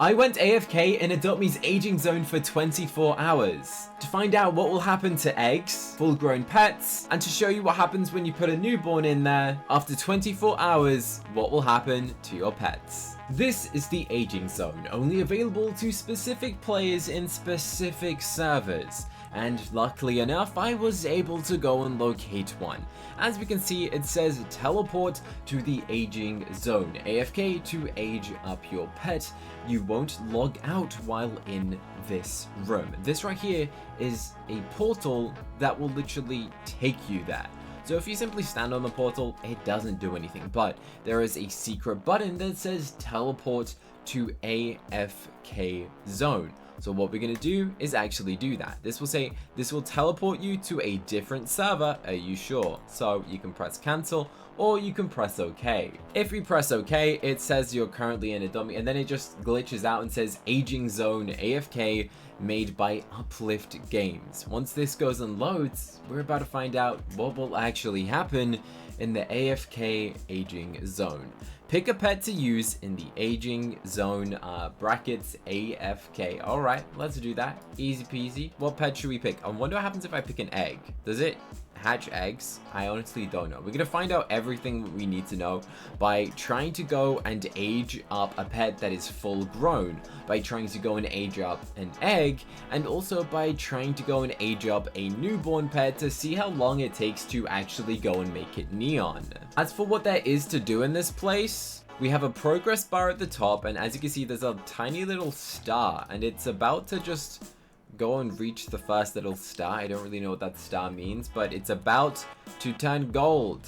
I went AFK in Adopt.me's aging zone for 24 hours to find out what will happen to eggs, full-grown pets, and to show you what happens when you put a newborn in there. After 24 hours, what will happen to your pets. This is the aging zone, only available to specific players in specific servers. And luckily enough, I was able to go and locate one. As we can see, it says teleport to the aging zone, AFK to age up your pet. You won't log out while in this room. This right here is a portal that will literally take you there. So if you simply stand on the portal, it doesn't do anything, but there is a secret button that says teleport to AFK zone. So what we're going to do is actually do that. This will say, this will teleport you to a different server. Are you sure? So you can press cancel or you can press OK. If we press OK, it says you're currently in Adopt.me and then it just glitches out and says aging zone AFK made by Uplift Games. Once this goes and loads, we're about to find out what will actually happen in the AFK aging zone. Pick a pet to use in the aging zone brackets AFK. All right, let's do that. Easy peasy. What pet should we pick? I wonder what happens if I pick an egg. Does it hatch eggs? I honestly don't know. We're gonna find out everything we need to know by trying to go and age up a pet that is full grown, by trying to go and age up an egg, and also by trying to go and age up a newborn pet to see how long it takes to actually go and make it neon. As for what there is to do in this place, we have a progress bar at the top, and as you can see, there's a tiny little star, and it's about to just go and reach the first little star. I don't really know what that star means, but it's about to turn gold.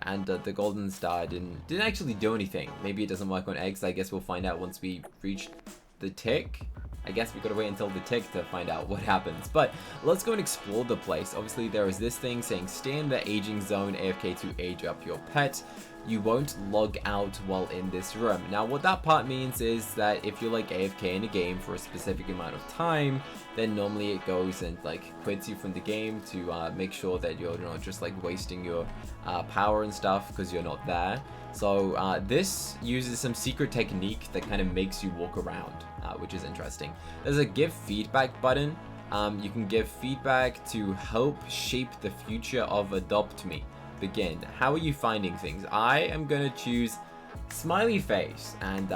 And the golden star didn't actually do anything. Maybe it doesn't work on eggs. I guess we'll find out once we reach the tick. I guess we gotta wait until the tick to find out what happens. But let's go and explore the place. Obviously, there is this thing saying stay in the aging zone, AFK to age up your pet. You won't log out while in this room. Now, what that part means is that if you're like AFK in a game for a specific amount of time, then normally it goes and like quits you from the game to make sure that you're not just like wasting your power and stuff because you're not there. So this uses some secret technique that kind of makes you walk around, which is interesting. There's a give feedback button. You can give feedback to help shape the future of Adopt.me. Begin. How are you finding things? I am gonna choose smiley face and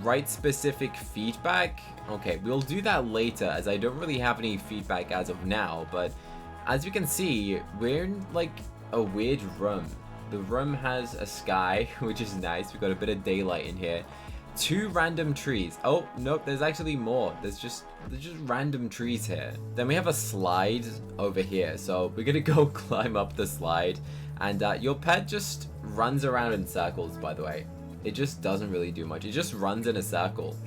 write specific feedback. Okay, we'll do that later as I don't really have any feedback as of now, but as you can see, we're in like a weird room. The room has a sky, which is nice. We've got a bit of daylight in here. 2 random trees. Oh, nope, there's actually more. There's just random trees here. Then we have a slide over here. So we're gonna go climb up the slide. And your pet just runs around in circles, by the way. It just doesn't really do much. It just runs in a circle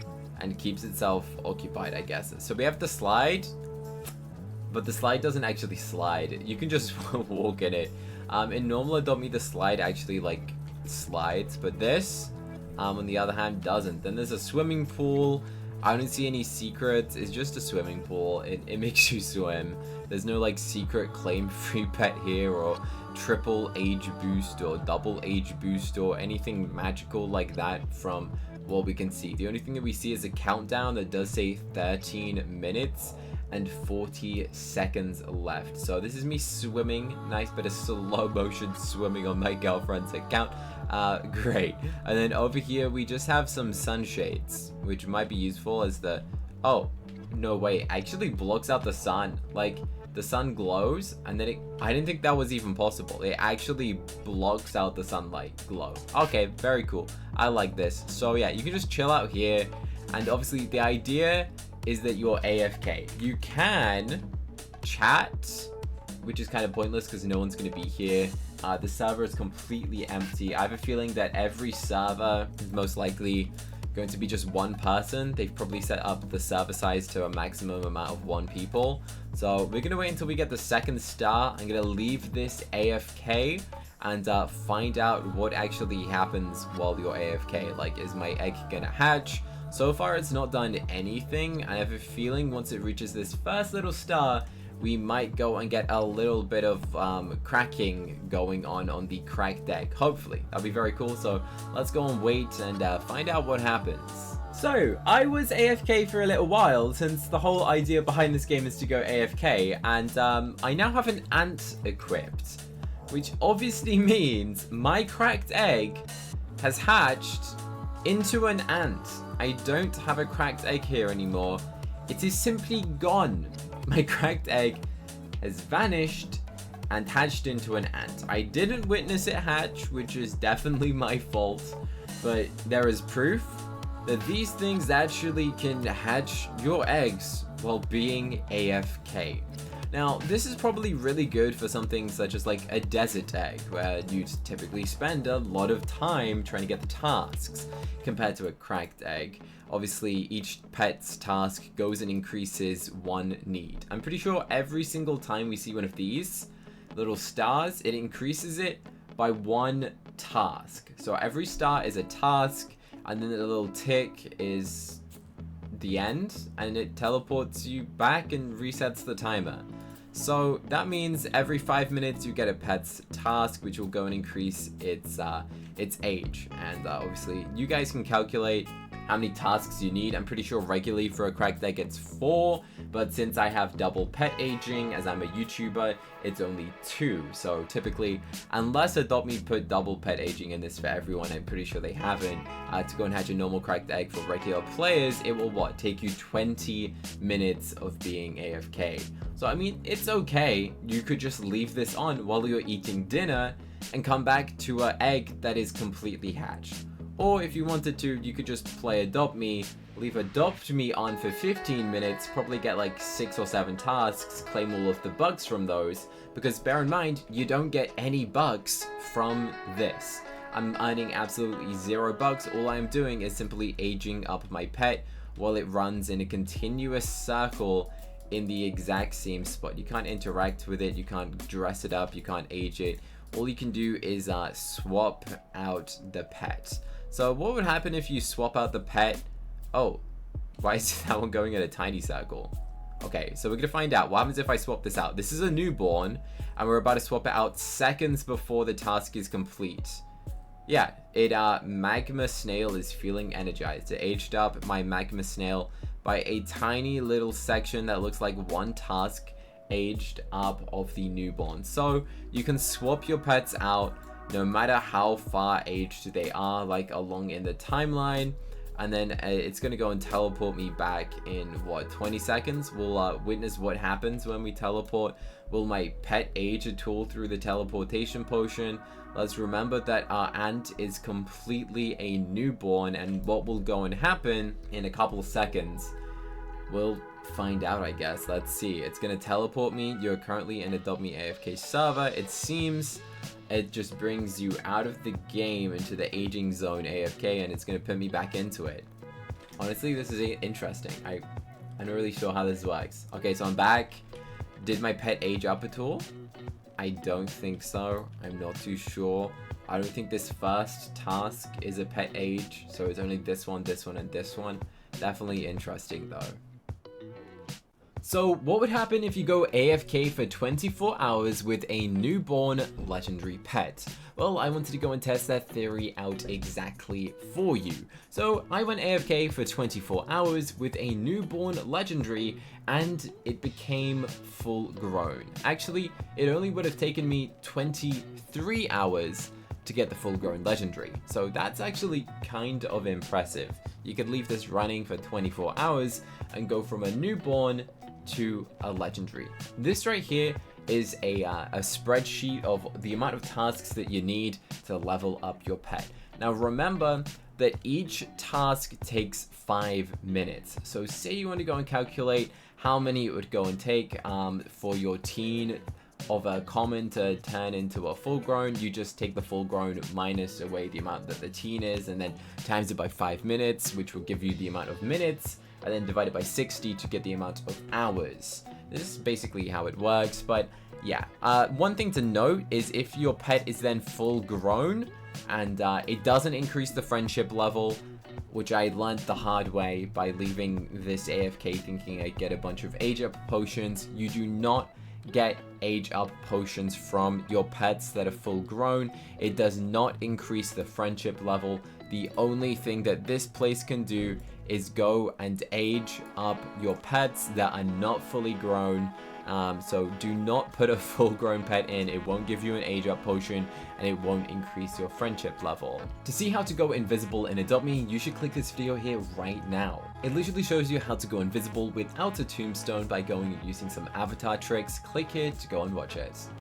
and keeps itself occupied, I guess. So we have the slide, but the slide doesn't actually slide. You can just walk in it. In normal Adopt.me, the slide actually like slides, but this, on the other hand, doesn't. Then there's a swimming pool. I don't see any secrets. It's just a swimming pool. It makes you swim. There's no like secret claim free pet here or triple age boost or double age boost or anything magical like that from what we can see. The only thing that we see is a countdown that does say 13 minutes and 40 seconds left. So this is me swimming. Nice bit of slow motion swimming on my girlfriend's account. Great. And then over here we just have some sunshades, which might be useful as the... Oh, no way. Actually blocks out the sun. Like, the sun glows, and then I didn't think that was even possible. It actually blocks out the sunlight glow. Okay, very cool. I like this. So yeah, you can just chill out here, and obviously the idea is that you're AFK. You can chat, which is kind of pointless because no one's going to be here. The server is completely empty. I have a feeling that every server is most likely going to be just one person. They've probably set up the server size to a maximum amount of 1 people. So we're gonna wait until we get the 2nd star. I'm gonna leave this AFK and find out what actually happens while you're AFK. Like, is my egg gonna hatch? So far it's not done anything. I have a feeling once it reaches this first little star, we might go and get a little bit of cracking going on the cracked deck. Hopefully, that'll be very cool. So let's go and wait and find out what happens. So, I was AFK for a little while, since the whole idea behind this game is to go AFK, and I now have an ant equipped, which obviously means my cracked egg has hatched into an ant. I don't have a cracked egg here anymore. It is simply gone. My cracked egg has vanished and hatched into an ant. I didn't witness it hatch, which is definitely my fault, but there is proof that these things actually can hatch your eggs while being AFK. Now, this is probably really good for something such as like a desert egg, where you'd typically spend a lot of time trying to get the tasks, compared to a cracked egg. Obviously, each pet's task goes and increases one need. I'm pretty sure every single time we see one of these little stars, it increases it by one task. So every star is a task, and then the little tick is the end, and it teleports you back and resets the timer. So that means every 5 minutes you get a pet's task, which will go and increase its age. And obviously you guys can calculate how many tasks you need. I'm pretty sure regularly for a cracked egg it's 4, but since I have double pet aging as I'm a YouTuber, it's only 2. So typically, unless AdoptMe put double pet aging in this for everyone, I'm pretty sure they haven't, to go and hatch a normal cracked egg for regular players, it will take you 20 minutes of being AFK. So I mean, it's okay. You could just leave this on while you're eating dinner and come back to an egg that is completely hatched. Or if you wanted to, you could just play AdoptMe, leave AdoptMe on for 15 minutes, probably get like 6 or 7 tasks, claim all of the bugs from those, because bear in mind, you don't get any bugs from this. I'm earning absolutely 0 bugs. All I'm doing is simply aging up my pet while it runs in a continuous circle in the exact same spot. You can't interact with it, you can't dress it up, you can't age it. All you can do is swap out the pet. So what would happen if you swap out the pet? Oh, why is that one going in a tiny circle? Okay, so we're gonna find out what happens if I swap this out. This is a newborn, and we're about to swap it out seconds before the task is complete. Yeah, magma snail is feeling energized. It aged up my magma snail by a tiny little section that looks like one task aged up of the newborn. So you can swap your pets out no matter how far aged they are, like along in the timeline, and then it's gonna go and teleport me back in what, 20 seconds. We'll witness what happens when we teleport. Will my pet age at all through the teleportation potion? Let's remember that our ant is completely a newborn, and what will go and happen in a couple seconds, we'll find out, I guess. Let's see. It's gonna teleport me. You're currently in a AdoptMe AFK server. It seems it just brings you out of the game into the aging zone AFK, and it's gonna put me back into it. Honestly, this is interesting. I'm not really sure how this works. Okay, so I'm back. Did my pet age up at all? I don't think so. I'm not too sure. I don't think this first task is a pet age, so it's only this one, and this one. Definitely interesting though. So what would happen if you go AFK for 24 hours with a newborn legendary pet? Well, I wanted to go and test that theory out exactly for you. So I went AFK for 24 hours with a newborn legendary, and it became full grown. Actually, it only would have taken me 23 hours to get the full grown legendary. So that's actually kind of impressive. You could leave this running for 24 hours and go from a newborn to a legendary. This right here is a spreadsheet of the amount of tasks that you need to level up your pet. Now remember that each task takes 5 minutes. So say you want to go and calculate how many it would go and take for your teen of a common to turn into a full grown. You just take the full grown minus away the amount that the teen is, and then times it by 5 minutes, which will give you the amount of minutes, and then divide it by 60 to get the amount of hours. This is basically how it works, but yeah. One thing to note is if your pet is then full grown and it doesn't increase the friendship level, which I learned the hard way by leaving this AFK thinking I'd get a bunch of age up potions. You do not get age up potions from your pets that are full grown. It does not increase the friendship level. The only thing that this place can do is go and age up your pets that are not fully grown. So do not put a full-grown pet in. It won't give you an age up potion, and it won't increase your friendship level. To see how to go invisible in Adopt Me, you should click this video here right now. It literally shows you how to go invisible without a tombstone by going and using some avatar tricks. Click here to go and watch it.